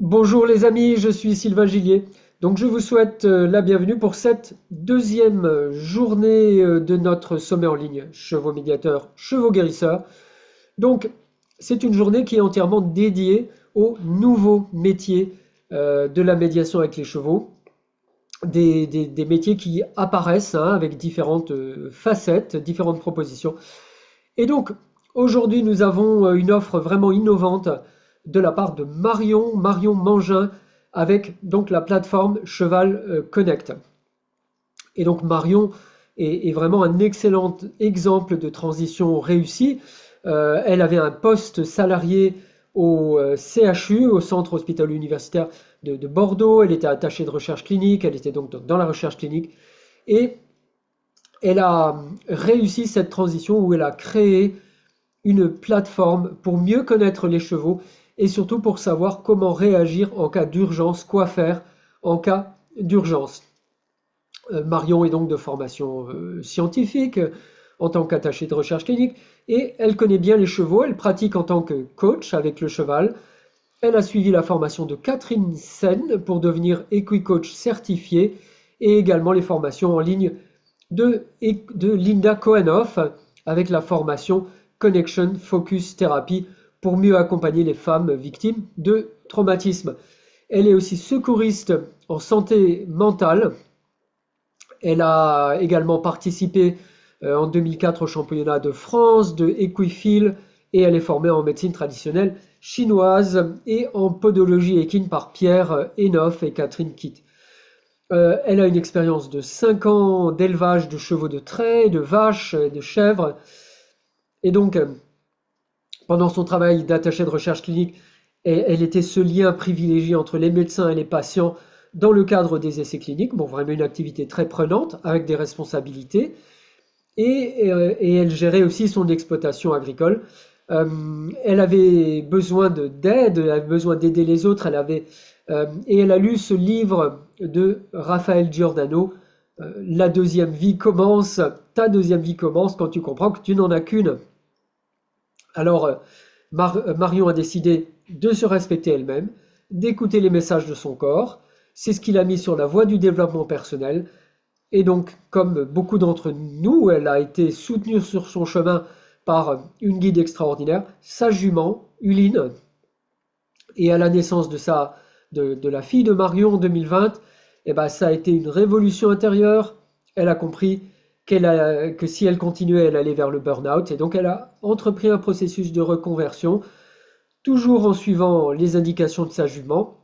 Bonjour les amis, je suis Sylvain Gillier. Donc je vous souhaite la bienvenue pour cette deuxième journée de notre sommet en ligne Chevaux médiateurs, chevaux guérisseurs. Donc c'est une journée qui est entièrement dédiée aux nouveaux métiers de la médiation avec les chevaux, des métiers qui apparaissent avec différentes facettes, différentes propositions. Et donc, aujourd'hui, nous avons une offre vraiment innovante de la part de Marion Mangin, avec donc la plateforme Cheval Connect. Et donc, Marion est vraiment un excellent exemple de transition réussie. Elle avait un poste salarié au CHU, au Centre Hospitalier Universitaire de Bordeaux. Elle était attachée de recherche clinique, elle était donc dans la recherche clinique. Et elle a réussi cette transition où elle a créé une plateforme pour mieux connaître les chevaux et surtout pour savoir comment réagir en cas d'urgence, quoi faire en cas d'urgence. Marion est donc de formation scientifique en tant qu'attachée de recherche clinique et elle connaît bien les chevaux, elle pratique en tant que coach avec le cheval. Elle a suivi la formation de Catherine Sen pour devenir Equicoach certifié et également les formations en ligne de Linda Cohenhoff avec la formation Connection Focus Therapy pour mieux accompagner les femmes victimes de traumatisme. Elle est aussi secouriste en santé mentale. Elle a également participé en 2004 au championnat de France de Equifil et elle est formée en médecine traditionnelle chinoise et en podologie équine par Pierre Enoff et Catherine Kitt. Elle a une expérience de 5 ans d'élevage de chevaux de trait, de vaches, de chèvres. Et donc, pendant son travail d'attaché de recherche clinique, elle était ce lien privilégié entre les médecins et les patients dans le cadre des essais cliniques. Bon, vraiment une activité très prenante avec des responsabilités. Et elle gérait aussi son exploitation agricole. Elle avait besoin d'aide, elle avait besoin d'aider les autres. Et elle a lu ce livre de Raphaël Giordano, La deuxième vie commence, ta deuxième vie commence quand tu comprends que tu n'en as qu'une. Alors, Marion a décidé de se respecter elle-même, d'écouter les messages de son corps. C'est ce qui l'a mis sur la voie du développement personnel. Et donc, comme beaucoup d'entre nous, elle a été soutenue sur son chemin par une guide extraordinaire, sa jument, Uline. Et à la naissance de la fille de Marion en 2020, eh ben, ça a été une révolution intérieure. Elle a compris que si elle continuait, elle allait vers le burn-out. Et donc, elle a entrepris un processus de reconversion, toujours en suivant les indications de sa jument.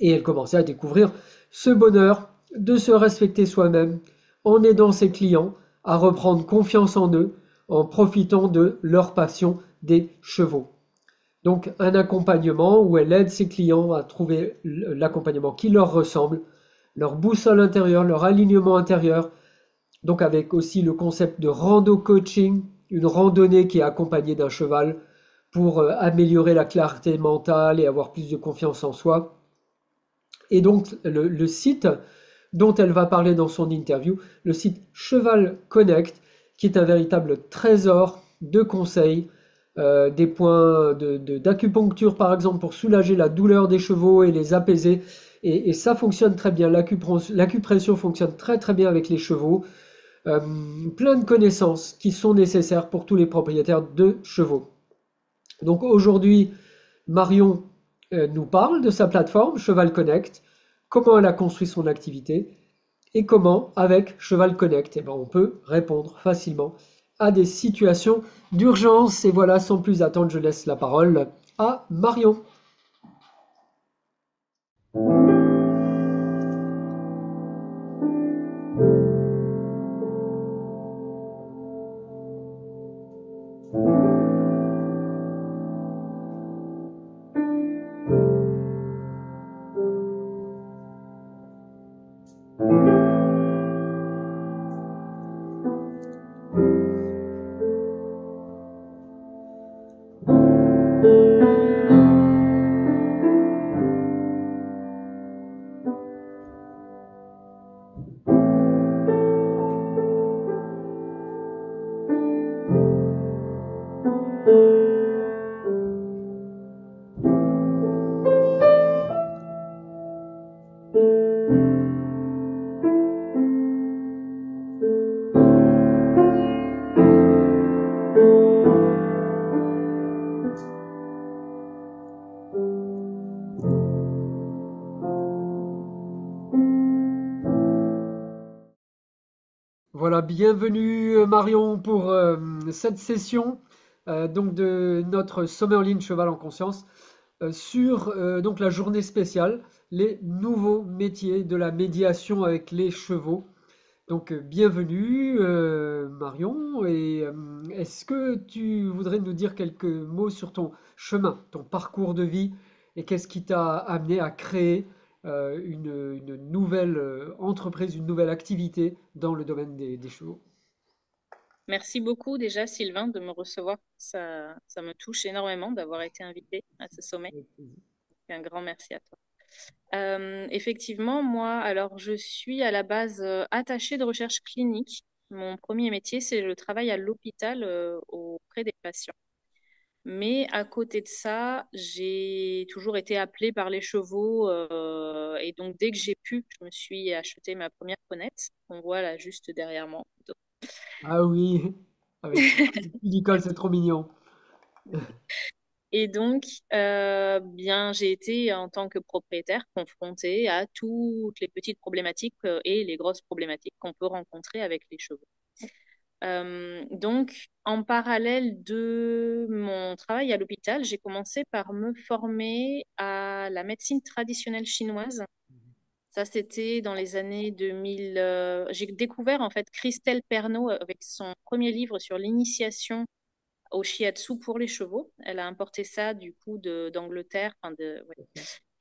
Et elle commençait à découvrir ce bonheur de se respecter soi-même en aidant ses clients à reprendre confiance en eux, en profitant de leur passion des chevaux. Donc un accompagnement où elle aide ses clients à trouver l'accompagnement qui leur ressemble, leur boussole intérieure, leur alignement intérieur. Donc avec aussi le concept de rando coaching, une randonnée qui est accompagnée d'un cheval pour améliorer la clarté mentale et avoir plus de confiance en soi. Et donc le site dont elle va parler dans son interview, le site Cheval Connect, qui est un véritable trésor de conseils, des points d'acupuncture par exemple pour soulager la douleur des chevaux et les apaiser. Et ça fonctionne très bien, l'acupression fonctionne très très bien avec les chevaux. Euh, Plein de connaissances qui sont nécessaires pour tous les propriétaires de chevaux. Donc aujourd'hui, Marion nous parle de sa plateforme Cheval Connect, comment elle a construit son activité et comment, avec Cheval Connect, eh ben, on peut répondre facilement à des situations d'urgence. Et voilà, sans plus attendre, je laisse la parole à Marion. Voilà, bienvenue Marion pour cette session donc de notre sommet en ligne Cheval en conscience sur donc la journée spéciale, les nouveaux métiers de la médiation avec les chevaux. Donc bienvenue Marion et est-ce que tu voudrais nous dire quelques mots sur ton chemin, ton parcours de vie et qu'est-ce qui t'a amené à créer une nouvelle entreprise, une nouvelle activité dans le domaine des chevaux? Merci beaucoup déjà, Sylvain, de me recevoir. Ça me touche énormément d'avoir été invité à ce sommet. Avec plaisir. Un grand merci à toi. Effectivement, moi, alors je suis à la base attachée de recherche clinique. Mon premier métier, c'est le travail à l'hôpital auprès des patients. Mais à côté de ça, j'ai toujours été appelée par les chevaux et donc dès que j'ai pu, je me suis acheté ma première ponette qu'on voit là juste derrière moi. Ah oui, avec Nicole, c'est trop mignon. Et donc, bien, j'ai été en tant que propriétaire confrontée à toutes les petites problématiques et les grosses problématiques qu'on peut rencontrer avec les chevaux. Donc, en parallèle de mon travail à l'hôpital, j'ai commencé par me former à la médecine traditionnelle chinoise. Ça, c'était dans les années 2000. J'ai découvert en fait Christelle Pernot avec son premier livre sur l'initiation au shiatsu pour les chevaux. Elle a importé ça du coup d'Angleterre. Ouais.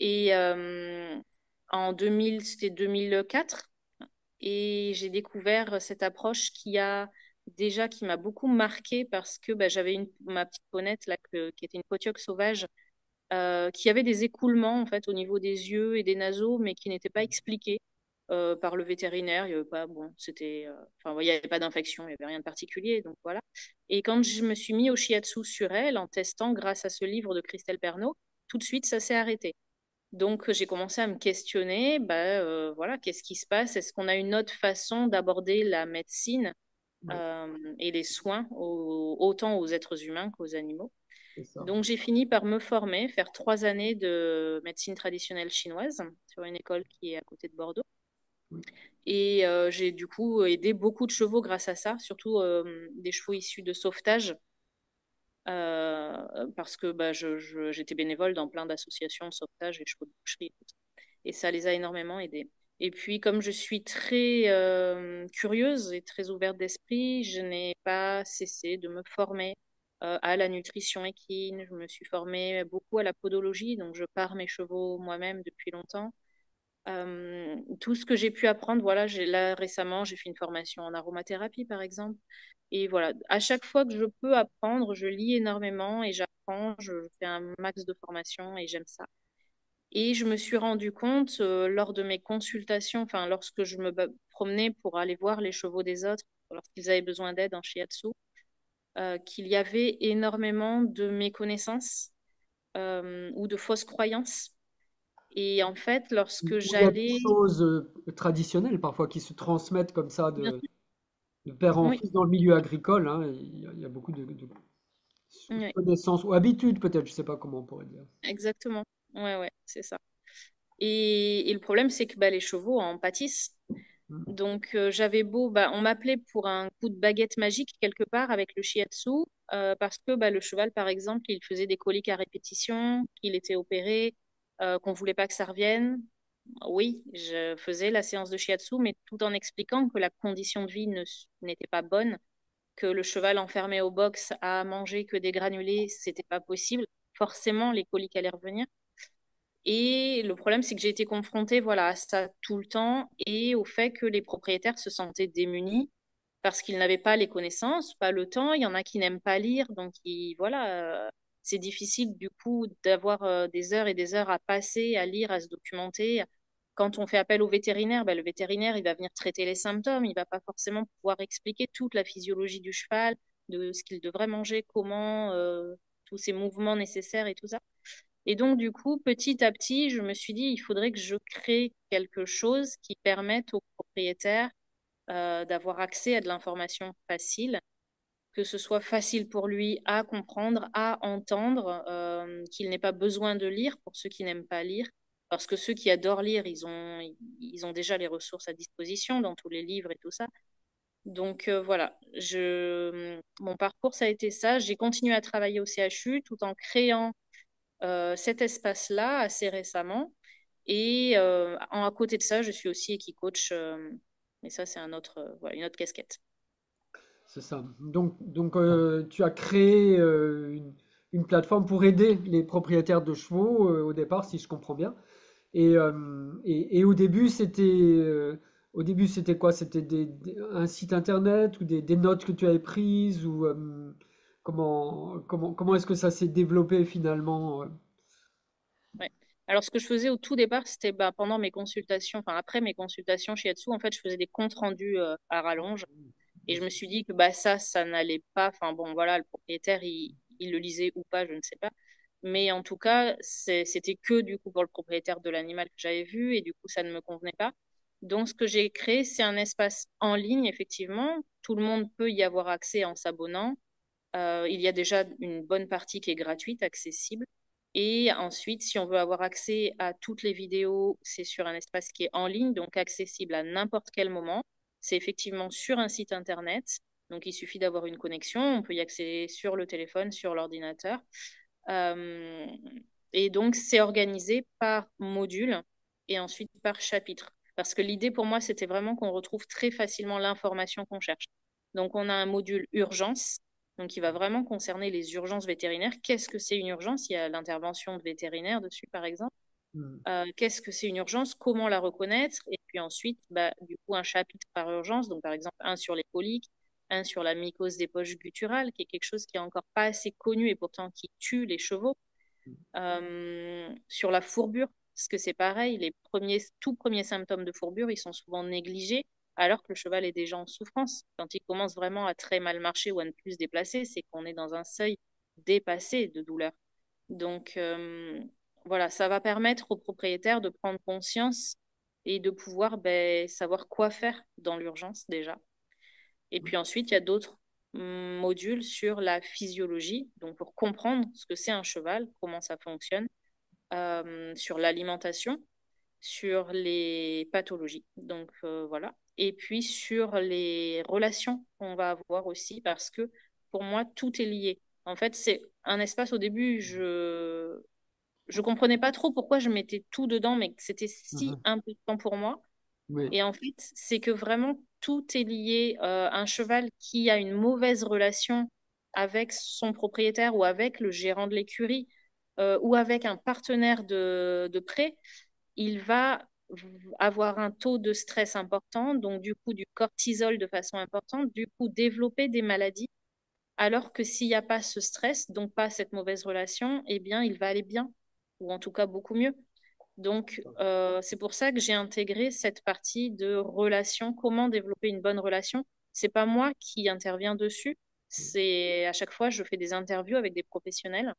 Et en 2000, c'était 2004. Et j'ai découvert cette approche qui m'a beaucoup marquée parce que bah, j'avais ma petite ponette là, qui était une potioque sauvage qui avait des écoulements en fait au niveau des yeux et des naseaux, mais qui n'étaient pas expliqués par le vétérinaire. Il y avait pas, bon, enfin, il y avait pas d'infection, il y avait rien de particulier, donc voilà. Et quand je me suis mis au shiatsu sur elle, en testant grâce à ce livre de Christelle Pernot, tout de suite ça s'est arrêté. Donc j'ai commencé à me questionner, bah, voilà, qu'est-ce qui se passe? Est-ce qu'on a une autre façon d'aborder la médecine Ouais, et les soins autant aux êtres humains qu'aux animaux? c'est ça. Donc, j'ai fini par me former, faire 3 années de médecine traditionnelle chinoise sur une école qui est à côté de Bordeaux. Oui, Et j'ai du coup aidé beaucoup de chevaux grâce à ça, surtout des chevaux issus de sauvetage, parce que bah, j'étais bénévole dans plein d'associations de sauvetage et chevaux de boucherie et tout ça. Et ça les a énormément aidés. Et puis, comme je suis très curieuse et très ouverte d'esprit, je n'ai pas cessé de me former à la nutrition équine. Je me suis formée beaucoup à la podologie, donc je pars mes chevaux moi-même depuis longtemps. Tout ce que j'ai pu apprendre, voilà, là récemment, j'ai fait une formation en aromathérapie, par exemple. Et voilà, à chaque fois que je peux apprendre, je lis énormément et j'apprends, je fais un max de formation et j'aime ça. Et je me suis rendu compte lors de mes consultations, enfin lorsque je promenais pour aller voir les chevaux des autres, lorsqu'ils avaient besoin d'aide en shiatsu, qu'il y avait énormément de méconnaissances ou de fausses croyances. Et en fait, lorsque où il y a des j'allais, choses traditionnelles parfois qui se transmettent comme ça bien sûr, de père en oui, fils dans le milieu agricole, hein. Il y a beaucoup de oui, connaissances ou habitudes peut-être, je sais pas comment on pourrait dire. exactement. Ouais, ouais, c'est ça. Et le problème, c'est que bah, les chevaux en pâtissent. Mm. Donc, j'avais beau, bah, on m'appelait pour un coup de baguette magique quelque part avec le shiatsu, parce que bah, le cheval, par exemple, il faisait des coliques à répétition, qu'il était opéré, qu'on voulait pas que ça revienne. Oui, je faisais la séance de shiatsu, mais tout en expliquant que la condition de vie n'était pas bonne, que le cheval enfermé au box à manger que des granulés, c'était pas possible. Forcément, les coliques allaient revenir. Et le problème, c'est que j'ai été confrontée, voilà, à ça tout le temps et au fait que les propriétaires se sentaient démunis parce qu'ils n'avaient pas les connaissances, pas le temps. Il y en a qui n'aiment pas lire, donc voilà, c'est difficile du coup d'avoir des heures et des heures à passer, à lire, à se documenter. Quand on fait appel au vétérinaire, ben, le vétérinaire, il va venir traiter les symptômes, il va pas forcément pouvoir expliquer toute la physiologie du cheval, de ce qu'il devrait manger, comment, tous ces mouvements nécessaires et tout ça. Et donc, du coup, petit à petit, je me suis dit, il faudrait que je crée quelque chose qui permette aux propriétaires d'avoir accès à de l'information facile, que ce soit facile pour lui à comprendre, à entendre, qu'il n'ait pas besoin de lire pour ceux qui n'aiment pas lire. Parce que ceux qui adorent lire, ils ont déjà les ressources à disposition dans tous les livres et tout ça. Donc voilà, mon parcours, ça a été ça. J'ai continué à travailler au CHU tout en créant cet espace-là assez récemment. Et à côté de ça, je suis aussi équicoach. Et ça, c'est voilà, une autre casquette. C'est ça. Tu as créé une plateforme pour aider les propriétaires de chevaux au départ, si je comprends bien. Et au début, c'était quoi? C'était un site internet ou des notes que tu avais prises ou comment est-ce que ça s'est développé finalement? Ouais. Alors, ce que je faisais au tout départ, c'était bah, pendant mes consultations, enfin après mes consultations chez Yatsu, en fait, je faisais des comptes rendus à rallonge. Et je me suis dit que bah, ça n'allait pas. Enfin bon, voilà, le propriétaire, il le lisait ou pas, je ne sais pas. Mais en tout cas, c'était que du coup pour le propriétaire de l'animal que j'avais vu et du coup, ça ne me convenait pas. Donc, ce que j'ai créé, c'est un espace en ligne, effectivement. Tout le monde peut y avoir accès en s'abonnant. Il y a déjà une bonne partie qui est gratuite, accessible. Et ensuite, si on veut avoir accès à toutes les vidéos, c'est sur un espace qui est en ligne, donc accessible à n'importe quel moment. C'est effectivement sur un site internet. Donc, il suffit d'avoir une connexion. On peut y accéder sur le téléphone, sur l'ordinateur. Euh, et donc, c'est organisé par module et ensuite par chapitre. Parce que l'idée pour moi, c'était vraiment qu'on retrouve très facilement l'information qu'on cherche. Donc, on a un module urgence, donc qui va vraiment concerner les urgences vétérinaires. Qu'est-ce que c'est une urgence? Il y a l'intervention de vétérinaire dessus, par exemple. Hmm. Qu'est-ce que c'est une urgence? Comment la reconnaître? Et puis ensuite, bah, du coup, un chapitre par urgence. Donc, par exemple, un sur les coliques, un sur la mycose des poches gutturales, qui est quelque chose qui est encore pas assez connu et pourtant qui tue les chevaux. Sur la fourbure, parce que c'est pareil, tout premiers symptômes de fourbure, ils sont souvent négligés, alors que le cheval est déjà en souffrance. Quand il commence vraiment à très mal marcher ou à ne plus se déplacer, c'est qu'on est dans un seuil dépassé de douleur. Donc, voilà, ça va permettre aux propriétaires de prendre conscience et de pouvoir ben, savoir quoi faire dans l'urgence déjà. Et puis ensuite, il y a d'autres modules sur la physiologie, donc pour comprendre ce que c'est un cheval, comment ça fonctionne, sur l'alimentation, sur les pathologies. Donc voilà. Et puis sur les relations qu'on va avoir aussi, parce que pour moi, tout est lié. En fait, c'est un espace au début, je comprenais pas trop pourquoi je mettais tout dedans, mais que c'était si Mhm. important pour moi. Oui. Et en fait, c'est que vraiment tout est lié. Un cheval qui a une mauvaise relation avec son propriétaire ou avec le gérant de l'écurie ou avec un partenaire de prêt, il va avoir un taux de stress important, donc du coup du cortisol de façon importante, du coup développer des maladies. Alors que s'il n'y a pas ce stress, donc pas cette mauvaise relation, eh bien il va aller bien, ou en tout cas beaucoup mieux. Donc, c'est pour ça que j'ai intégré cette partie de relation, comment développer une bonne relation. C'est pas moi qui interviens dessus. C'est à chaque fois, je fais des interviews avec des professionnels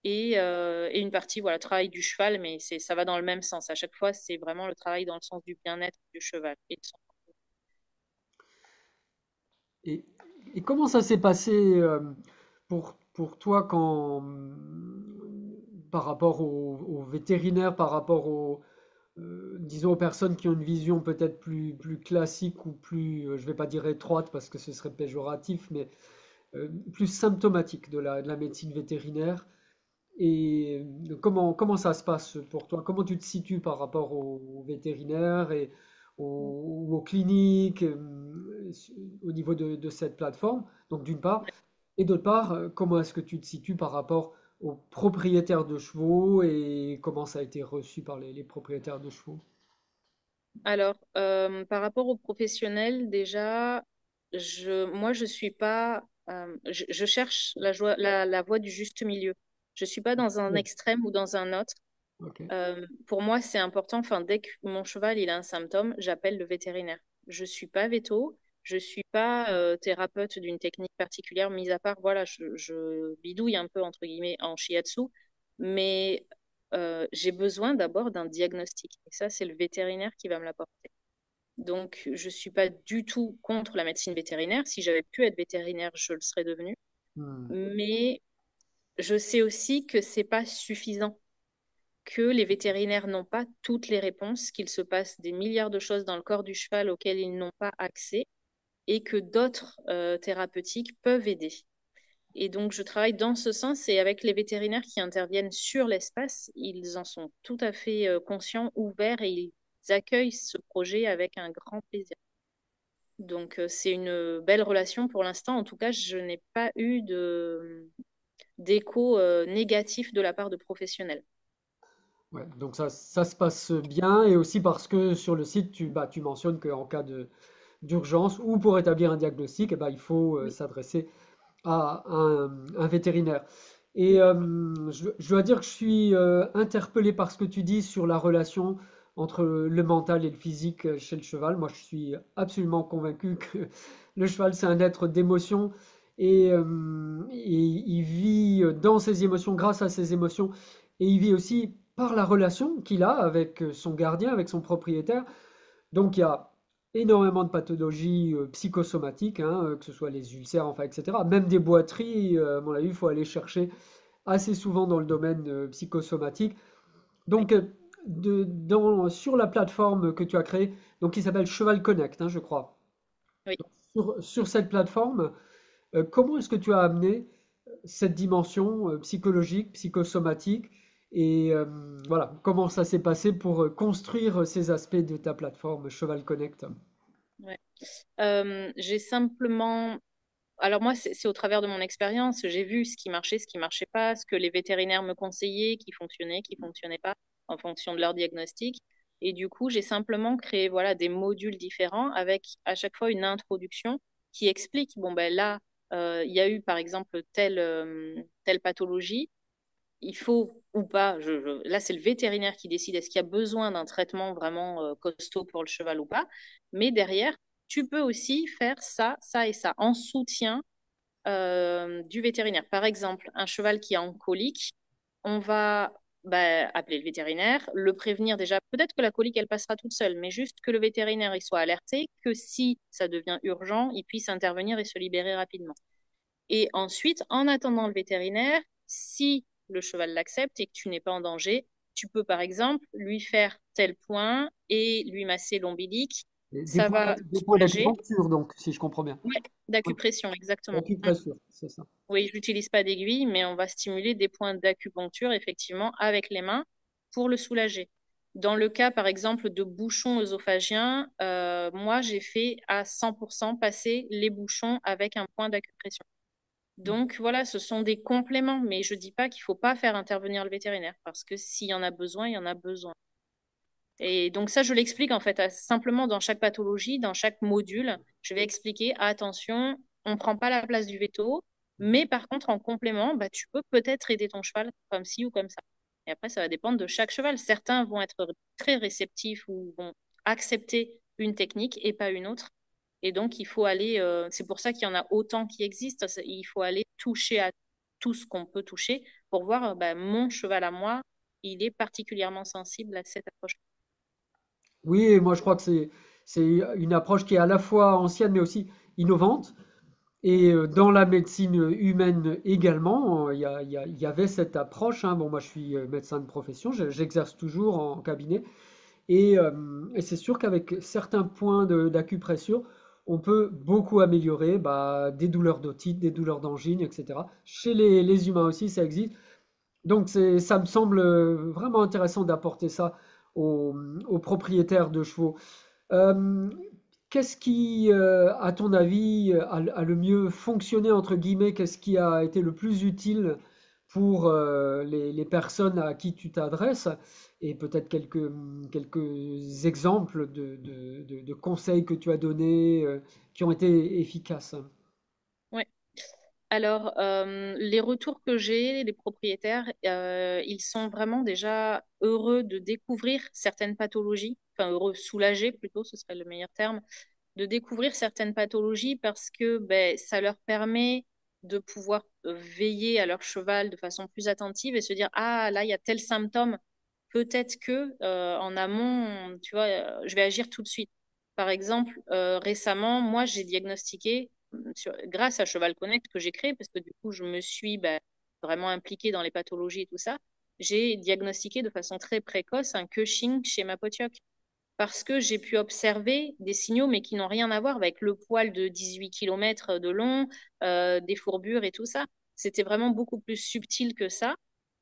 et une partie, voilà, travail du cheval, mais ça va dans le même sens. À chaque fois, c'est vraiment le travail dans le sens du bien-être du cheval. Et, et comment ça s'est passé pour toi par rapport aux vétérinaires, par rapport disons aux personnes qui ont une vision peut-être plus classique ou plus, je vais pas dire étroite parce que ce serait péjoratif, mais plus symptomatique de la médecine vétérinaire. Et comment ça se passe pour toi? Comment tu te situes par rapport aux vétérinaires et aux cliniques au niveau de cette plateforme? Donc d'une part. Et d'autre part, comment est-ce que tu te situes par rapport aux propriétaires de chevaux et comment ça a été reçu par les propriétaires de chevaux? Alors, par rapport aux professionnels, déjà, moi, je suis pas, je cherche la voie du juste milieu. Je suis pas dans un Oui, extrême ou dans un autre. ok. Pour moi, c'est important. Enfin, dès que mon cheval il a un symptôme, j'appelle le vétérinaire. Je suis pas véto, je suis pas thérapeute d'une technique particulière, mis à part, voilà, je bidouille un peu entre guillemets en shiatsu, mais j'ai besoin d'abord d'un diagnostic. Et ça, c'est le vétérinaire qui va me l'apporter. Donc, je suis pas du tout contre la médecine vétérinaire. Si j'avais pu être vétérinaire, je le serais devenue. Hmm. Mais je sais aussi que c'est pas suffisant, que les vétérinaires n'ont pas toutes les réponses, qu'il se passe des milliards de choses dans le corps du cheval auxquelles ils n'ont pas accès. et que d'autres thérapeutiques peuvent aider. Et donc, je travaille dans ce sens et avec les vétérinaires qui interviennent sur l'espace, ils en sont tout à fait conscients, ouverts et ils accueillent ce projet avec un grand plaisir. Donc, c'est une belle relation pour l'instant. En tout cas, je n'ai pas eu d'écho négatif de la part de professionnels. Ouais, donc ça se passe bien et aussi parce que sur le site, tu mentionnes qu'en cas d'urgence ou pour établir un diagnostic, eh ben, il faut Oui, s'adresser à un vétérinaire. Et oui, je dois dire que je suis interpellé par ce que tu dis sur la relation entre le mental et le physique chez le cheval. Moi, je suis absolument convaincu que le cheval, c'est un être d'émotion et il vit dans ses émotions, grâce à ses émotions, et il vit aussi par la relation qu'il a avec son gardien, avec son propriétaire. Donc il y a énormément de pathologies psychosomatiques, hein, que ce soit les ulcères, enfin, etc. Même des boiteries, à mon avis, il faut aller chercher assez souvent dans le domaine psychosomatique. oui, Donc, sur la plateforme que tu as créée, donc qui s'appelle Cheval Connect, hein, je crois. oui. Sur cette plateforme, comment est-ce que tu as amené cette dimension psychologique, psychosomatique, et voilà, comment ça s'est passé pour construire ces aspects de ta plateforme Cheval Connect? Ouais. J'ai simplement Alors moi, c'est au travers de mon expérience. J'ai vu ce qui marchait pas, ce que les vétérinaires me conseillaient, qui fonctionnait pas en fonction de leur diagnostic. Et du coup, j'ai simplement créé voilà des modules différents avec à chaque fois une introduction qui explique bon ben là il y a eu par exemple telle pathologie. Il faut ou pas, là c'est le vétérinaire qui décide est-ce qu'il y a besoin d'un traitement vraiment costaud pour le cheval ou pas. Mais derrière, tu peux aussi faire ça, ça et ça en soutien du vétérinaire. Par exemple, un cheval qui est en colique, on va appeler le vétérinaire, le prévenir déjà. Peut-être que la colique, elle passera toute seule, mais juste que le vétérinaire il soit alerté, que si ça devient urgent, il puisse intervenir et se libérer rapidement. Et ensuite, en attendant le vétérinaire, si le cheval l'accepte et que tu n'es pas en danger, tu peux par exemple lui faire tel point et lui masser l'ombilic. Ça va Des points soulager. d'acupuncture, donc, si je comprends bien. Ouais, Oui, d'acupression, exactement. d'acupressure, c'est ça. Oui, je n'utilise pas d'aiguille, mais on va stimuler des points d'acupuncture, effectivement, avec les mains pour le soulager. Dans le cas, par exemple, de bouchons œsophagiens, moi, j'ai fait à 100% passer les bouchons avec un point d'acupression. Donc, voilà, ce sont des compléments, mais je ne dis pas qu'il ne faut pas faire intervenir le vétérinaire, parce que s'il y en a besoin, il y en a besoin. Et donc ça, je l'explique en fait simplement dans chaque pathologie, dans chaque module, je vais expliquer, attention, on ne prend pas la place du veto, mais par contre, en complément, bah, tu peux peut-être aider ton cheval comme ci ou comme ça. Et après, ça va dépendre de chaque cheval. Certains vont être très réceptifs ou vont accepter une technique et pas une autre. Et donc, il faut aller, c'est pour ça qu'il y en a autant qui existent, il faut aller toucher à tout ce qu'on peut toucher pour voir, bah, mon cheval à moi, il est particulièrement sensible à cette approche. Oui, et moi je crois que c'est une approche qui est à la fois ancienne mais aussi innovante. Mm. Et dans la médecine humaine également, il y avait cette approche, hein. Bon, moi je suis médecin de profession, j'exerce toujours en cabinet. Et c'est sûr qu'avec certains points d'acupressure, on peut beaucoup améliorer bah, des douleurs d'otite, des douleurs d'angine, etc. Chez les humains aussi, ça existe. Donc ça me semble vraiment intéressant d'apporter ça aux, aux propriétaires de chevaux. Euh, Qu'est-ce qui, à ton avis, a le mieux fonctionné, entre guillemets? Qu'est-ce qui a été le plus utile pour les personnes à qui tu t'adresses? Et peut-être quelques exemples de conseils que tu as donnés qui ont été efficaces. Ouais. Alors, les retours que j'ai des propriétaires, ils sont vraiment déjà heureux de découvrir certaines pathologies, enfin heureux, soulagés plutôt, ce serait le meilleur terme, de découvrir certaines pathologies parce que ben, ça leur permet de pouvoir veiller à leur cheval de façon plus attentive et se dire, ah là, il y a tel symptôme, peut-être que en amont, tu vois, je vais agir tout de suite. Par exemple, récemment, moi, j'ai diagnostiqué, grâce à Cheval Connect que j'ai créé, parce que du coup, je me suis ben, vraiment impliquée dans les pathologies et tout ça, j'ai diagnostiqué de façon très précoce un Cushing chez ma potioc. parce que j'ai pu observer des signaux, mais qui n'ont rien à voir avec le poil de 18 kilomètres de long, des fourbures et tout ça. C'était vraiment beaucoup plus subtil que ça.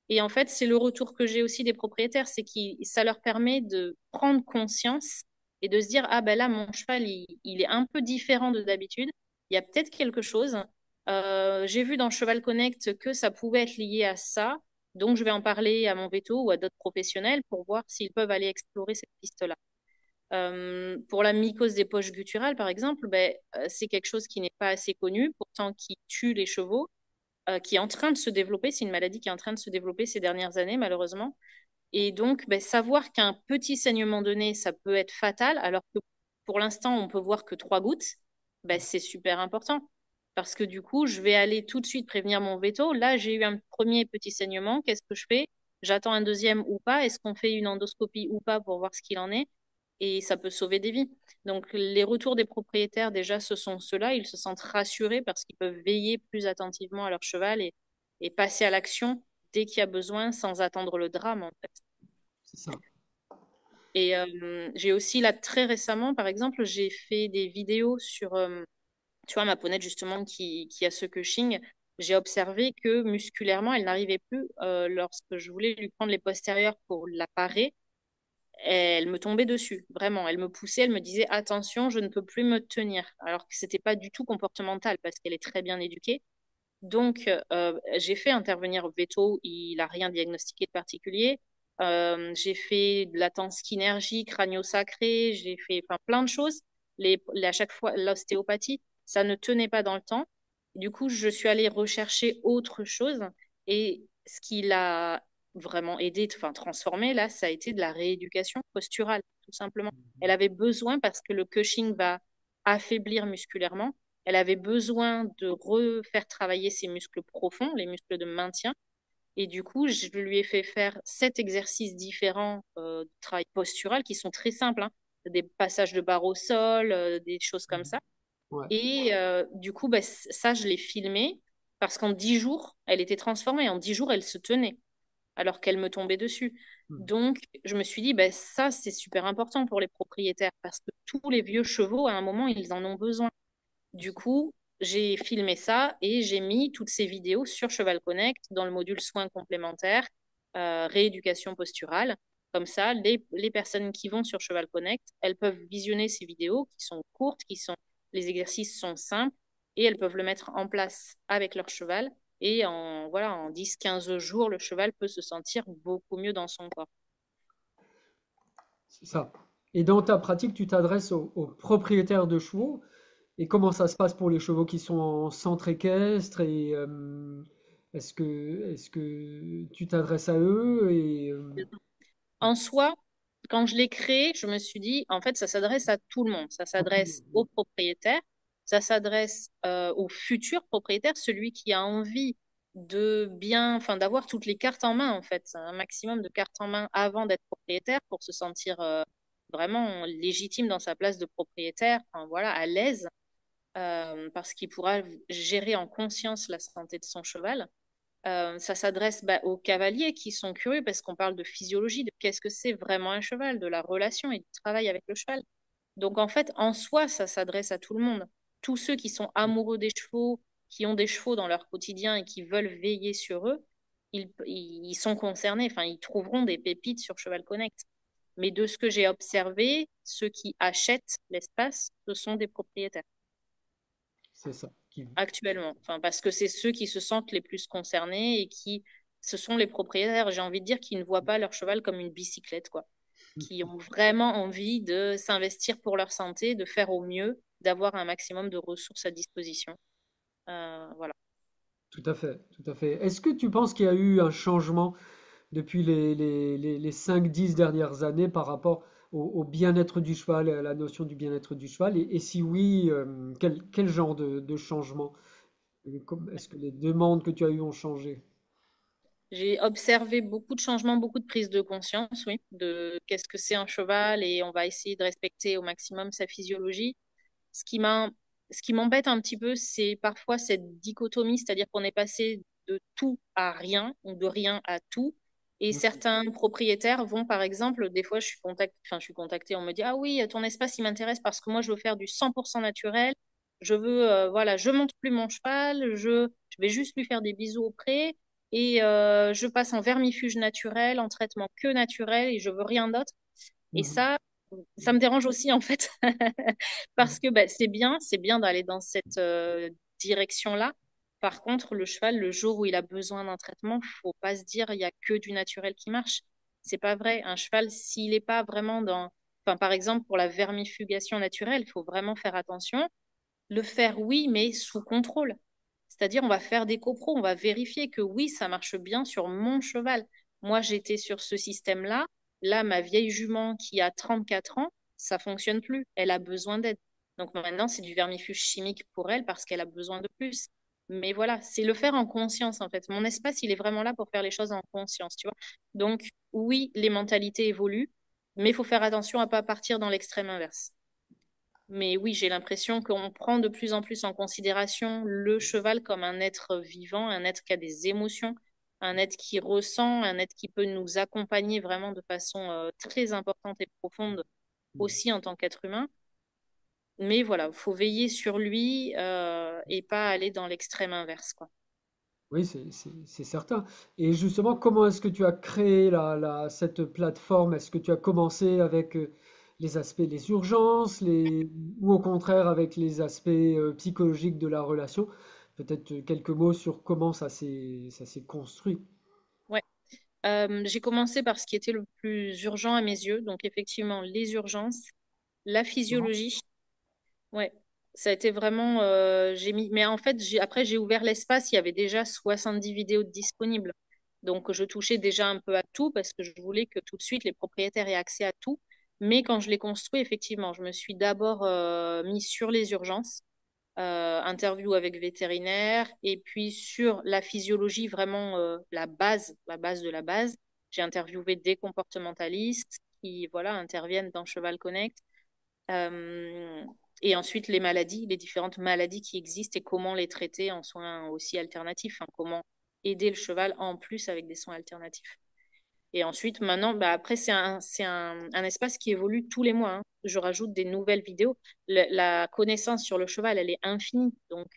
Et en fait, c'est le retour que j'ai aussi des propriétaires, c'est que ça leur permet de prendre conscience et de se dire, ah ben là, mon cheval, il est un peu différent de d'habitude. Il y a peut-être quelque chose. J'ai vu dans Cheval Connect que ça pouvait être lié à ça. Donc, je vais en parler à mon veto ou à d'autres professionnels pour voir s'ils peuvent aller explorer cette piste-là. Pour la mycose des poches gutturales, par exemple, ben, c'est quelque chose qui n'est pas assez connu, pourtant qui tue les chevaux, qui est en train de se développer. C'est une maladie qui est en train de se développer ces dernières années, malheureusement. Et donc, ben, savoir qu'un petit saignement donné, ça peut être fatal, alors que pour l'instant, on peut voir que 3 gouttes, ben, c'est super important. Parce que du coup, je vais aller tout de suite prévenir mon veto. Là, j'ai eu un premier petit saignement. Qu'est-ce que je fais? J'attends un deuxième ou pas? Est-ce qu'on fait une endoscopie ou pas pour voir ce qu'il en est? Et ça peut sauver des vies. Donc, les retours des propriétaires, déjà, ce sont ceux-là. Ils se sentent rassurés parce qu'ils peuvent veiller plus attentivement à leur cheval et passer à l'action dès qu'il y a besoin sans attendre le drame, en fait. C'est ça. Et j'ai aussi, là, très récemment, par exemple, j'ai fait des vidéos sur, tu vois, ma ponette, justement, qui a ce Cushing. J'ai observé que musculairement, elle n'arrivait plus lorsque je voulais lui prendre les postérieurs pour la parer. Elle me tombait dessus, vraiment. Elle me poussait, elle me disait, attention, je ne peux plus me tenir. Alors que c'était pas du tout comportemental parce qu'elle est très bien éduquée. Donc, j'ai fait intervenir Veto, il n'a rien diagnostiqué de particulier. J'ai fait de la tenskinergie, crânio-sacré, j'ai fait enfin, plein de choses. À chaque fois, l'ostéopathie, ça ne tenait pas dans le temps. Du coup, je suis allée rechercher autre chose. Et ce qui l'a vraiment aidé, enfin transformé, là, ça a été de la rééducation posturale, tout simplement. Elle avait besoin, parce que le Cushing va affaiblir musculairement, elle avait besoin de refaire travailler ses muscles profonds, les muscles de maintien. Et du coup, je lui ai fait faire 7 exercices différents de travail postural qui sont très simples, hein. Des passages de barre au sol, des choses comme ça. Ouais. Et du coup, bah, ça, je l'ai filmé parce qu'en 10 jours, elle était transformée. En 10 jours, elle se tenait alors qu'elle me tombait dessus. Donc, je me suis dit, bah, ça, c'est super important pour les propriétaires parce que tous les vieux chevaux, à un moment, ils en ont besoin. Du coup, j'ai filmé ça et j'ai mis toutes ces vidéos sur Cheval Connect dans le module soins complémentaires, rééducation posturale. Comme ça, les personnes qui vont sur Cheval Connect, elles peuvent visionner ces vidéos qui sont courtes, les exercices sont simples et elles peuvent le mettre en place avec leur cheval. Et voilà, en 10-15 jours, le cheval peut se sentir beaucoup mieux dans son corps. C'est ça. Et dans ta pratique, tu t'adresses aux propriétaires de chevaux. Et comment ça se passe pour les chevaux qui sont en centre équestre et est-ce que tu t'adresses à eux et En soi, quand je l'ai créé, je me suis dit, en fait, ça s'adresse à tout le monde. Ça à tout le s'adresse aux monde? propriétaires, ça s'adresse aux futurs propriétaires, celui qui a envie de bien, enfin, d'avoir toutes les cartes en main, en fait, un maximum de cartes en main avant d'être propriétaire pour se sentir vraiment légitime dans sa place de propriétaire, enfin, voilà, à l'aise, parce qu'il pourra gérer en conscience la santé de son cheval. Ça s'adresse aux cavaliers qui sont curieux parce qu'on parle de physiologie, de qu'est-ce que c'est vraiment un cheval, de la relation et du travail avec le cheval. Donc en fait, en soi, ça s'adresse à tout le monde. Tous ceux qui sont amoureux des chevaux, qui ont des chevaux dans leur quotidien et qui veulent veiller sur eux, ils sont concernés, enfin, ils trouveront des pépites sur Cheval Connect. Mais de ce que j'ai observé, ceux qui achètent l'espace, ce sont des propriétaires C'est ça. actuellement. Enfin, parce que c'est ceux qui se sentent les plus concernés et ce sont les propriétaires, j'ai envie de dire, qui ne voient pas leur cheval comme une bicyclette, quoi. Qui ont vraiment envie de s'investir pour leur santé, de faire au mieux, d'avoir un maximum de ressources à disposition. Voilà. Tout à fait, tout à fait. Est-ce que tu penses qu'il y a eu un changement depuis les 5-10 dernières années par rapport au bien-être du cheval, et à la notion du bien-être du cheval? Et si oui, quel genre de changement? Est-ce que les demandes que tu as eues ont changé? J'ai observé beaucoup de changements, beaucoup de prise de conscience, oui, de qu'est-ce que c'est un cheval et on va essayer de respecter au maximum sa physiologie. Ce qui m'a, ce qui m'embête un petit peu, c'est parfois cette dichotomie, c'est-à-dire qu'on est passé de tout à rien ou de rien à tout. Et certains propriétaires vont, par exemple, des fois, je suis contactée, on me dit, ah oui, ton espace, il m'intéresse parce que moi, je veux faire du 100% naturel. Je veux, voilà, je monte plus mon cheval, je vais juste lui faire des bisous au pré et je passe en vermifuge naturel, en traitement que naturel et je veux rien d'autre. Et Mhm. ça me dérange aussi, en fait, parce que bah, c'est bien d'aller dans cette direction-là. Par contre, le cheval, le jour où il a besoin d'un traitement, faut pas se dire il y a que du naturel qui marche. C'est pas vrai. Un cheval, s'il n'est pas vraiment dans, enfin, par exemple, pour la vermifugation naturelle, il faut vraiment faire attention. Le faire, oui, mais sous contrôle. C'est-à-dire, on va faire des copros, on va vérifier que oui, ça marche bien sur mon cheval. Moi, j'étais sur ce système-là. Là, ma vieille jument qui a 34 ans, ça fonctionne plus. Elle a besoin d'aide. Donc maintenant, c'est du vermifuge chimique pour elle parce qu'elle a besoin de plus. Mais voilà, c'est le faire en conscience, en fait. Mon espace, il est vraiment là pour faire les choses en conscience, tu vois. Donc, oui, les mentalités évoluent, mais il faut faire attention à ne pas partir dans l'extrême inverse. Mais oui, j'ai l'impression qu'on prend de plus en plus en considération le cheval comme un être vivant, un être qui a des émotions, un être qui ressent, un être qui peut nous accompagner vraiment de façon très importante et profonde aussi en tant qu'être humain. Mais voilà, il faut veiller sur lui et pas aller dans l'extrême inverse, quoi. Oui, c'est certain. Et justement, comment est-ce que tu as créé cette plateforme? Est-ce que tu as commencé avec les aspects, les urgences, ou au contraire avec les aspects psychologiques de la relation? Peut-être quelques mots sur comment ça s'est construit. Ouais. J'ai commencé par ce qui était le plus urgent à mes yeux, donc effectivement les urgences, la physiologie. Ouais, ça a été vraiment. J'ai mis, mais en fait, après, j'ai ouvert l'espace. Il y avait déjà 70 vidéos disponibles. Donc, je touchais déjà un peu à tout parce que je voulais que tout de suite les propriétaires aient accès à tout. Mais quand je l'ai construit, effectivement, je me suis d'abord mis sur les urgences, interview avec vétérinaire, et puis sur la physiologie, vraiment la base de la base. J'ai interviewé des comportementalistes qui, voilà, interviennent dans Cheval Connect. Euh, et ensuite, les maladies, les différentes maladies qui existent et comment les traiter en soins aussi alternatifs, hein, comment aider le cheval en plus avec des soins alternatifs. Et ensuite, maintenant, bah, après, un espace qui évolue tous les mois, hein. Je rajoute des nouvelles vidéos. La connaissance sur le cheval, elle est infinie. Donc,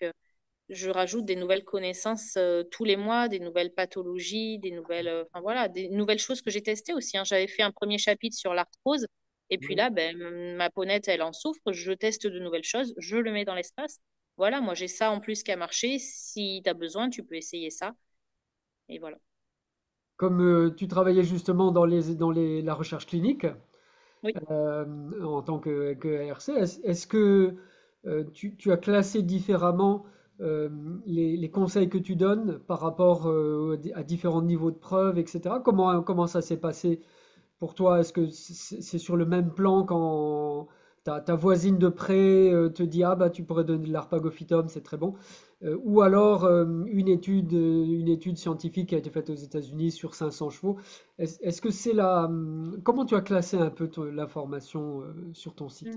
je rajoute des nouvelles connaissances tous les mois, des nouvelles pathologies, des nouvelles, enfin voilà, des nouvelles choses que j'ai testées aussi, hein. J'avais fait un premier chapitre sur l'arthrose, et puis Oui. là, ben, ma ponette, elle en souffre, je teste de nouvelles choses, je le mets dans l'espace. Voilà, moi j'ai ça en plus qui a marché. Si tu as besoin, tu peux essayer ça. Et voilà. Comme tu travaillais justement la recherche clinique, Oui. en tant que ARC, est-ce que tu as classé différemment les conseils que tu donnes par rapport à différents niveaux de preuve, etc. Comment ça s'est passé pour toi? Est-ce que c'est sur le même plan quand ta voisine de près te dit ah bah tu pourrais donner de l'arpagophytum, c'est très bon. Ou alors une étude scientifique qui a été faite aux États-Unis sur 500 chevaux. Est-ce que c'est comment tu as classé un peu l'information sur ton Mm. site?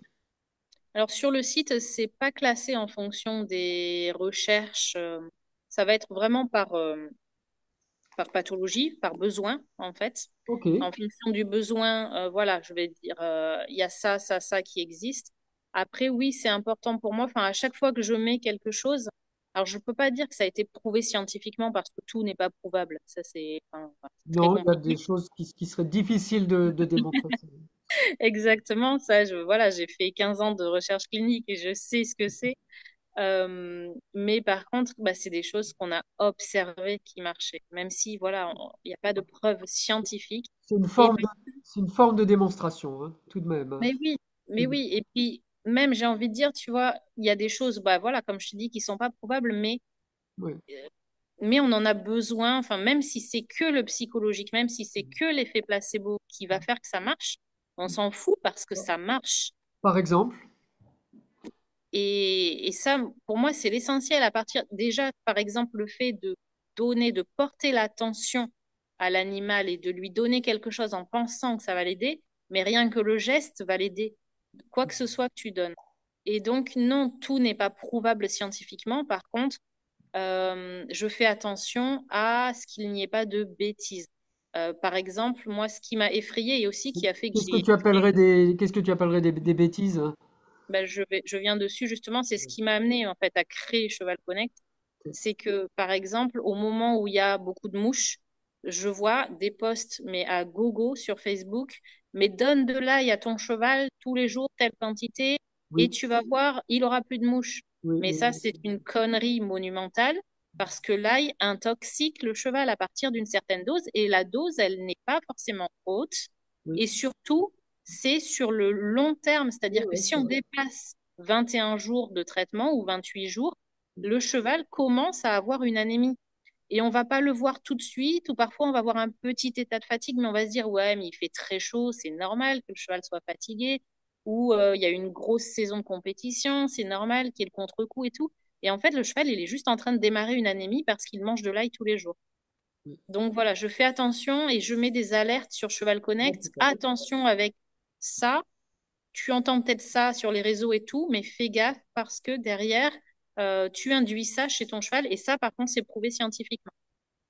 Alors sur le site, c'est pas classé en fonction des recherches. Ça va être vraiment par pathologie, par besoin, en fait. Ok. En fonction du besoin, voilà, je vais dire, il y a ça qui existe. Après, oui, c'est important pour moi. Enfin, à chaque fois que je mets quelque chose, alors je peux pas dire que ça a été prouvé scientifiquement parce que tout n'est pas prouvable. Ça, c'est très Non, il y a des compliqué. choses qui seraient difficiles de démontrer. Exactement, ça, voilà, j'ai fait 15 ans de recherche clinique et je sais ce que c'est. Mais par contre, bah, c'est des choses qu'on a observées qui marchaient, même si voilà, il n'y a pas de preuves scientifiques. C'est une Et forme c'est une forme de démonstration, hein, tout de même, hein. mais oui, Tout mais de même. oui. Et puis même, j'ai envie de dire, tu vois, il y a des choses, bah voilà, comme je te dis, qui sont pas probables, Oui. mais on en a besoin. Enfin, même si c'est que le psychologique, même si c'est que l'effet placebo qui va faire que ça marche, on s'en fout parce que ça marche. Par exemple, Et ça, pour moi, c'est l'essentiel. À partir déjà, par exemple, le fait de donner, de porter l'attention à l'animal et de lui donner quelque chose en pensant que ça va l'aider, mais rien que le geste va l'aider, quoi que ce soit que tu donnes. Et donc, non, tout n'est pas prouvable scientifiquement. Par contre, je fais attention à ce qu'il n'y ait pas de bêtises. Par exemple, moi, ce qui m'a effrayée et aussi qui a fait que Qu'est-ce que tu appellerais des bêtises? Hein? ben, je viens dessus justement, c'est ce qui m'a amené en fait à créer Cheval Connect. C'est que, par exemple, au moment où il y a beaucoup de mouches, je vois des posts, mais à gogo sur Facebook, mais donne de l'ail à ton cheval tous les jours, telle quantité, et Oui, tu vas voir, il aura plus de mouches. oui, Mais ça, oui, c'est une connerie monumentale parce que l'ail intoxique le cheval à partir d'une certaine dose et la dose, elle n'est pas forcément haute. oui, Et surtout, c'est sur le long terme, oui, c'est-à-dire que oui, si c'est on vrai. dépasse 21 jours de traitement ou 28 jours, le cheval commence à avoir une anémie. Et on va pas le voir tout de suite, ou parfois on va avoir un petit état de fatigue, mais on va se dire, ouais, mais il fait très chaud, c'est normal que le cheval soit fatigué, ou il y a une grosse saison de compétition, c'est normal qu'il y ait le contre-coup et tout. Et en fait, le cheval, il est juste en train de démarrer une anémie parce qu'il mange de l'ail tous les jours. Oui. Donc voilà, je fais attention et je mets des alertes sur Cheval Ouais, Connect. c'est ça. Attention avec ça, tu entends peut-être ça sur les réseaux et tout, mais fais gaffe parce que derrière, tu induis ça chez ton cheval et ça, par contre, c'est prouvé scientifiquement.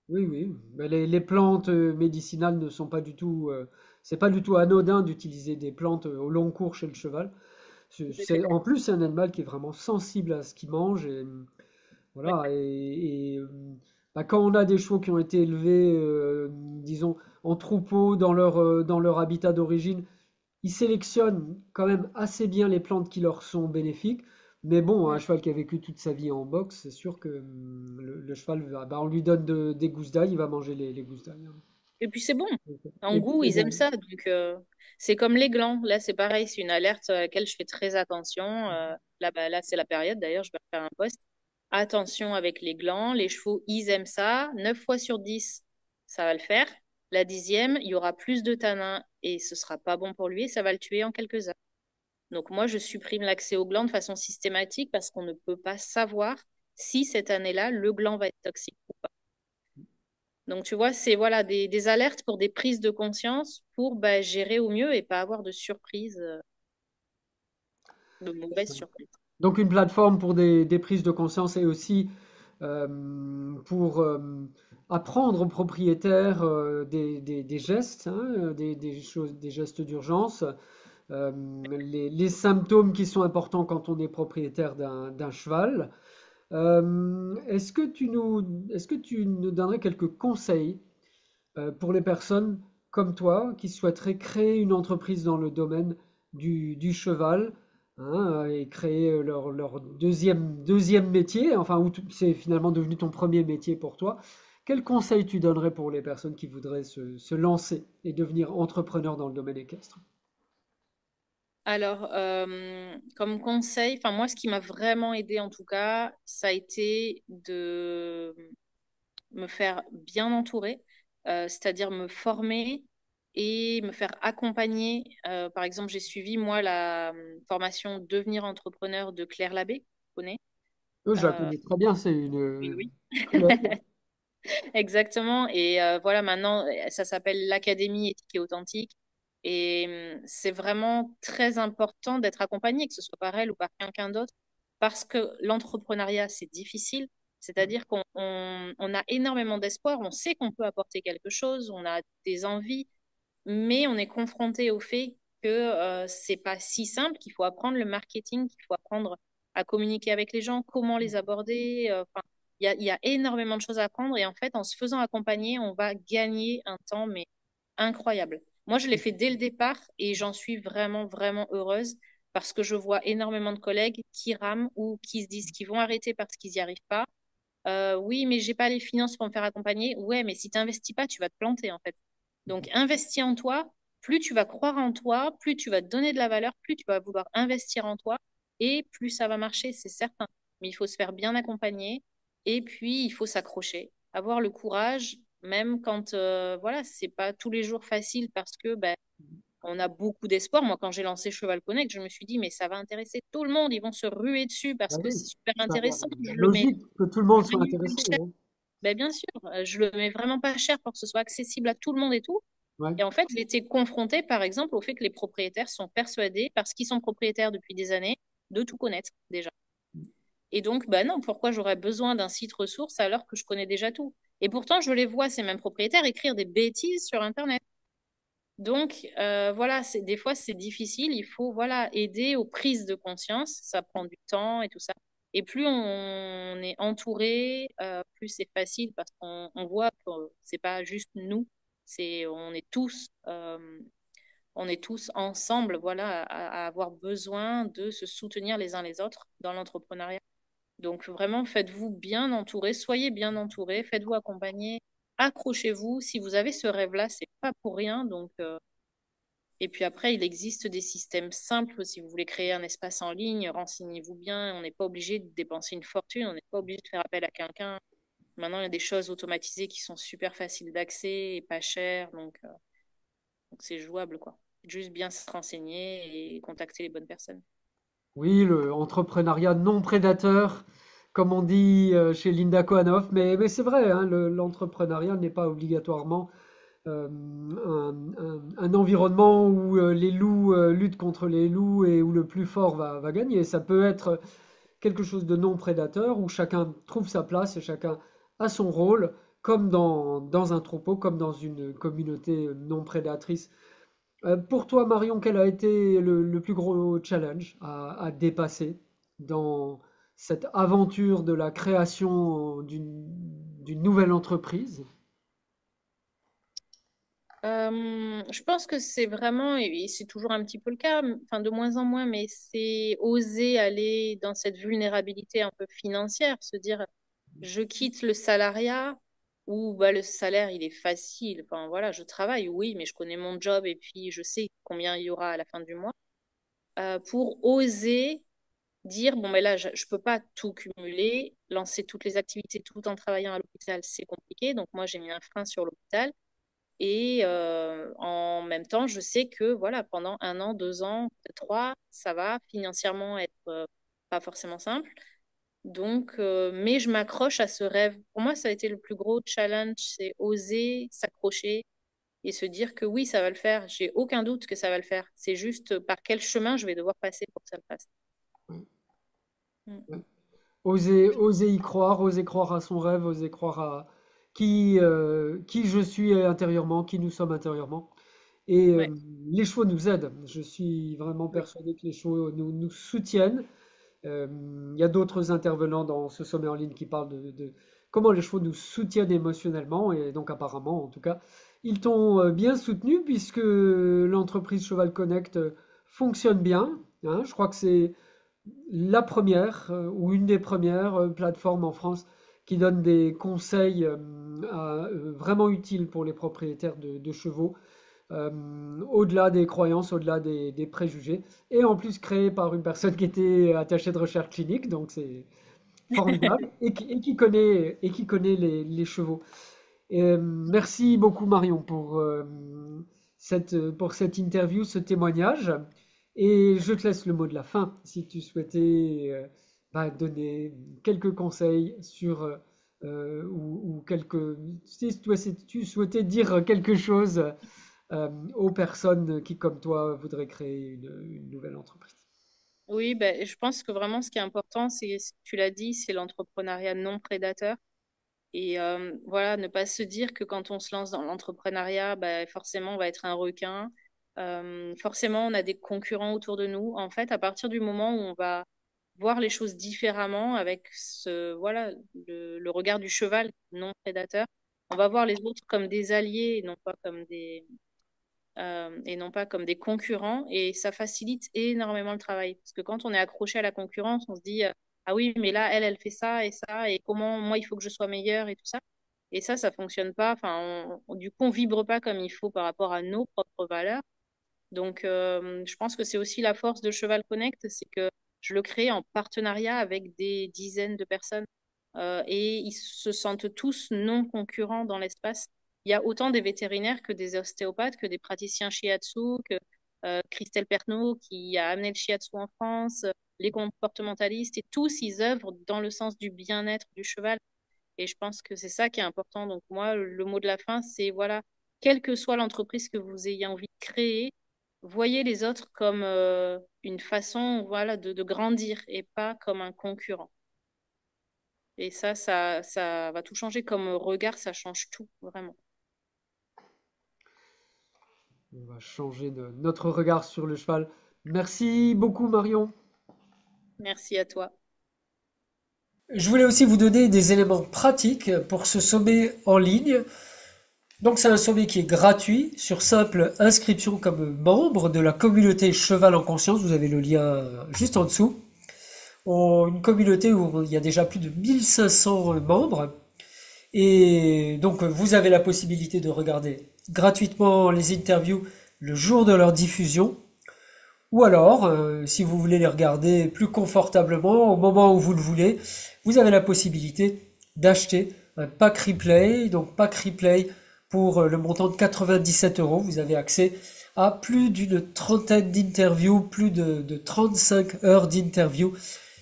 Oui, oui. Mais les plantes médicinales ne sont pas du tout, c'est pas du tout anodin d'utiliser des plantes au long cours chez le cheval. Tout à fait. En plus, c'est un animal qui est vraiment sensible à ce qu'il mange. Et, Ouais. voilà. Bah, quand on a des chevaux qui ont été élevés, disons, en troupeau dans leur habitat d'origine, ils sélectionnent quand même assez bien les plantes qui leur sont bénéfiques. Mais bon, un Mm. cheval qui a vécu toute sa vie en boxe, c'est sûr que le cheval, bah, on lui donne des gousses d'ail, il va manger les gousses d'ail. Hein. Et puis c'est bon. En Et puis goût, c'est ils aiment bon. ça. Donc c'est comme les glands. Là, c'est pareil. C'est une alerte à laquelle je fais très attention. Là, bah, là, c'est la période. D'ailleurs, je vais faire un post. Attention avec les glands. Les chevaux, ils aiment ça. 9 fois sur 10, ça va le faire. La 10e, il y aura plus de tanins et ce sera pas bon pour lui et ça va le tuer en quelques heures. Donc moi, je supprime l'accès aux glands de façon systématique parce qu'on ne peut pas savoir si cette année-là, le gland va être toxique ou pas. Donc tu vois, c'est voilà des alertes pour des prises de conscience pour bah, gérer au mieux et pas avoir de surprises, de mauvaises surprises. Donc une plateforme pour des prises de conscience et aussi pour apprendre aux propriétaires des gestes, hein, des choses, des gestes d'urgence, euh, les symptômes qui sont importants quand on est propriétaire d'un cheval. Est-ce que tu nous donnerais quelques conseils pour les personnes comme toi qui souhaiteraient créer une entreprise dans le domaine du cheval, hein, et créer leur deuxième métier, enfin, c'est finalement devenu ton premier métier pour toi. Quels conseils tu donnerais pour les personnes qui voudraient se lancer et devenir entrepreneurs dans le domaine équestre? Alors, comme conseil, enfin moi, ce qui m'a vraiment aidé en tout cas, ça a été de me faire bien entourer, c'est-à-dire me former et me faire accompagner. Par exemple, j'ai suivi moi la formation Devenir entrepreneur de Claire Labbé, tu connais? Je la Euh, connais très bien, c'est oui, une... oui. Ouais, Exactement. Et voilà, maintenant, ça s'appelle l'Académie éthique et authentique. Et c'est vraiment très important d'être accompagné, que ce soit par elle ou par quelqu'un d'autre, parce que l'entrepreneuriat, c'est difficile. C'est-à-dire qu'on a énormément d'espoir, on sait qu'on peut apporter quelque chose, on a des envies, mais on est confronté au fait que c'est pas si simple, qu'il faut apprendre le marketing, qu'il faut apprendre à communiquer avec les gens, comment les aborder. Enfin, il y a énormément de choses à apprendre et en fait, en se faisant accompagner, on va gagner un temps mais incroyable. Moi, je l'ai fait dès le départ et j'en suis vraiment, vraiment heureuse parce que je vois énormément de collègues qui rament ou qui se disent qu'ils vont arrêter parce qu'ils n'y arrivent pas. Oui, mais j'ai pas les finances pour me faire accompagner. Ouais, mais si tu n'investis pas, tu vas te planter en fait. Donc, investis en toi. Plus tu vas croire en toi, plus tu vas te donner de la valeur, plus tu vas vouloir investir en toi et plus ça va marcher, c'est certain. Mais il faut se faire bien accompagner et puis il faut s'accrocher, avoir le courage, même quand voilà, c'est pas tous les jours facile parce que ben, on a beaucoup d'espoir. Moi, quand j'ai lancé Cheval Connect, je me suis dit, mais ça va intéresser tout le monde, ils vont se ruer dessus bah parce que oui, c'est super ça a l'air intéressant. Je le mets logique que tout le monde soit vraiment pas intéressé. cher. Hein. Ben, bien sûr, je le mets vraiment pas cher pour que ce soit accessible à tout le monde et tout. Ouais. Et en fait, j'ai été confrontée, par exemple, au fait que les propriétaires sont persuadés, parce qu'ils sont propriétaires depuis des années, de tout connaître déjà. Et donc, bah non, pourquoi j'aurais besoin d'un site ressource alors que je connais déjà tout? Et pourtant, je les vois, ces mêmes propriétaires, écrire des bêtises sur Internet. Donc, voilà, des fois, c'est difficile. Il faut, voilà, aider aux prises de conscience. Ça prend du temps et tout ça. Et plus on est entouré, plus c'est facile parce qu'on voit que c'est pas juste nous, on est tous ensemble, voilà, à avoir besoin de se soutenir les uns les autres dans l'entrepreneuriat. Donc, vraiment, faites-vous bien entourer, soyez bien entouré, faites-vous accompagner, accrochez-vous. Si vous avez ce rêve-là, c'est pas pour rien. Donc, et puis après, il existe des systèmes simples. Si vous voulez créer un espace en ligne, renseignez-vous bien. On n'est pas obligé de dépenser une fortune, on n'est pas obligé de faire appel à quelqu'un. Maintenant, il y a des choses automatisées qui sont super faciles d'accès et pas chères. Donc c'est jouable, quoi. Juste bien se renseigner et contacter les bonnes personnes. Oui, le entrepreneuriat non prédateur, comme on dit chez Linda Kohanov, mais c'est vrai, hein, l'entrepreneuriat n'est pas obligatoirement un environnement où les loups luttent contre les loups et où le plus fort va gagner. Ça peut être quelque chose de non prédateur où chacun trouve sa place et chacun a son rôle, comme dans un troupeau, comme dans une communauté non prédatrice. Pour toi, Marion, quel a été le plus gros challenge à dépasser dans cette aventure de la création d'une nouvelle entreprise? Je pense que c'est vraiment, et c'est toujours un petit peu le cas, enfin de moins en moins, mais c'est oser aller dans cette vulnérabilité un peu financière, se dire je quitte le salariat où bah, le salaire il est facile. Enfin voilà, je travaille, oui, mais je connais mon job et puis je sais combien il y aura à la fin du mois. Pour oser dire bon, mais là, je peux pas tout cumuler, lancer toutes les activités tout en travaillant à l'hôpital, c'est compliqué. Donc moi, j'ai mis un frein sur l'hôpital. Et en même temps, je sais que voilà, pendant un an, 2 ans, peut-être trois, ça va financièrement être pas forcément simple. Donc, mais je m'accroche à ce rêve. Pour moi, ça a été le plus gros challenge, c'est oser s'accrocher et se dire que oui, ça va le faire. J'ai aucun doute que ça va le faire. C'est juste par quel chemin je vais devoir passer pour que ça le fasse. Mm. Oser croire à son rêve, oser croire à qui je suis intérieurement, qui nous sommes intérieurement. Et Ouais, les chevaux nous aident. Je suis vraiment oui. persuadé que les chevaux nous soutiennent. Euh, il y a d'autres intervenants dans ce sommet en ligne qui parlent de comment les chevaux nous soutiennent émotionnellement. Et donc apparemment, en tout cas, ils t'ont bien soutenu puisque l'entreprise Cheval Connect fonctionne bien, hein. Je crois que c'est la première ou une des premières plateformes en France qui donne des conseils vraiment utiles pour les propriétaires de chevaux, au-delà des croyances, au-delà des préjugés, et en plus créé par une personne qui était attachée de recherche clinique, donc c'est formidable, et qui connaît les chevaux. Et, merci beaucoup Marion pour cette interview, ce témoignage. Et je te laisse le mot de la fin si tu souhaitais donner quelques conseils sur ou quelques si tu souhaitais dire quelque chose aux personnes qui comme toi voudraient créer une nouvelle entreprise. Oui, ben, je pense que vraiment ce qui est important, c'est, tu l'as dit, c'est l'entrepreneuriat non prédateur. Et voilà, ne pas se dire que quand on se lance dans l'entrepreneuriat, ben, forcément, on va être un requin. Forcément, on a des concurrents autour de nous. En fait, à partir du moment où on va voir les choses différemment avec voilà, le regard du cheval non prédateur, on va voir les autres comme des alliés et non pas comme des concurrents. Et ça facilite énormément le travail. Parce que quand on est accroché à la concurrence, on se dit, ah oui, mais là, elle fait ça, et comment moi, il faut que je sois meilleur et tout ça. Et ça fonctionne pas. Enfin, du coup, on vibre pas comme il faut par rapport à nos propres valeurs. Donc, je pense que c'est aussi la force de Cheval Connect, c'est que je le crée en partenariat avec des dizaines de personnes et ils se sentent tous non concurrents dans l'espace. Il y a autant des vétérinaires que des ostéopathes, que des praticiens shiatsu, que Christelle Pernaut qui a amené le shiatsu en France, les comportementalistes et tous, ils œuvrent dans le sens du bien-être du cheval. Et je pense que c'est ça qui est important. Donc moi, le mot de la fin, c'est voilà, quelle que soit l'entreprise que vous ayez envie de créer, voyez les autres comme une façon, voilà, de grandir et pas comme un concurrent. Et ça va tout changer. Comme regard, ça change tout, vraiment. On va changer notre regard sur le cheval. Merci beaucoup Marion. Merci à toi. Je voulais aussi vous donner des éléments pratiques pour ce sommet en ligne. Donc c'est un sommet qui est gratuit sur simple inscription comme membre de la communauté Cheval en Conscience. Vous avez le lien juste en dessous. Une communauté où il y a déjà plus de 1500 membres. Et donc vous avez la possibilité de regarder gratuitement les interviews le jour de leur diffusion. Ou alors, si vous voulez les regarder plus confortablement au moment où vous le voulez, vous avez la possibilité d'acheter un pack replay. Donc pack replay pour le montant de 97 euros. Vous avez accès à plus d'une trentaine d'interviews, plus de 35 heures d'interviews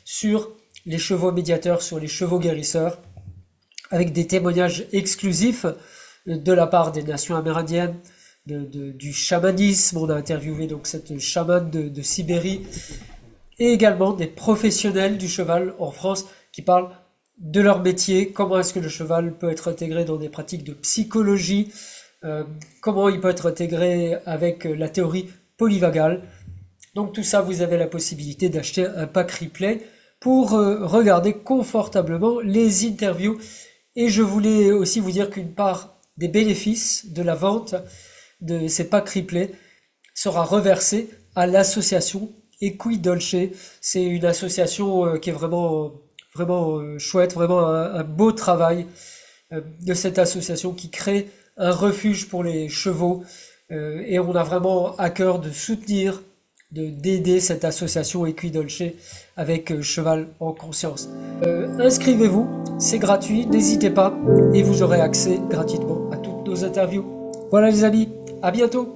sur les chevaux médiateurs, sur les chevaux guérisseurs, avec des témoignages exclusifs de la part des nations amérindiennes, du chamanisme. On a interviewé donc cette chamane de Sibérie, et également des professionnels du cheval en France qui parlent de leur métier, comment est-ce que le cheval peut être intégré dans des pratiques de psychologie, comment il peut être intégré avec la théorie polyvagale. Donc tout ça, vous avez la possibilité d'acheter un pack replay pour regarder confortablement les interviews. Et je voulais aussi vous dire qu'une part des bénéfices de la vente de ces packs replay sera reversée à l'association Equidolce. C'est une association qui est vraiment chouette, vraiment un beau travail de cette association qui crée un refuge pour les chevaux. Et on a vraiment à cœur de soutenir, d'aider cette association Equidolce avec Cheval en Conscience. Inscrivez-vous, c'est gratuit, n'hésitez pas, et vous aurez accès gratuitement à toutes nos interviews. Voilà les amis, à bientôt.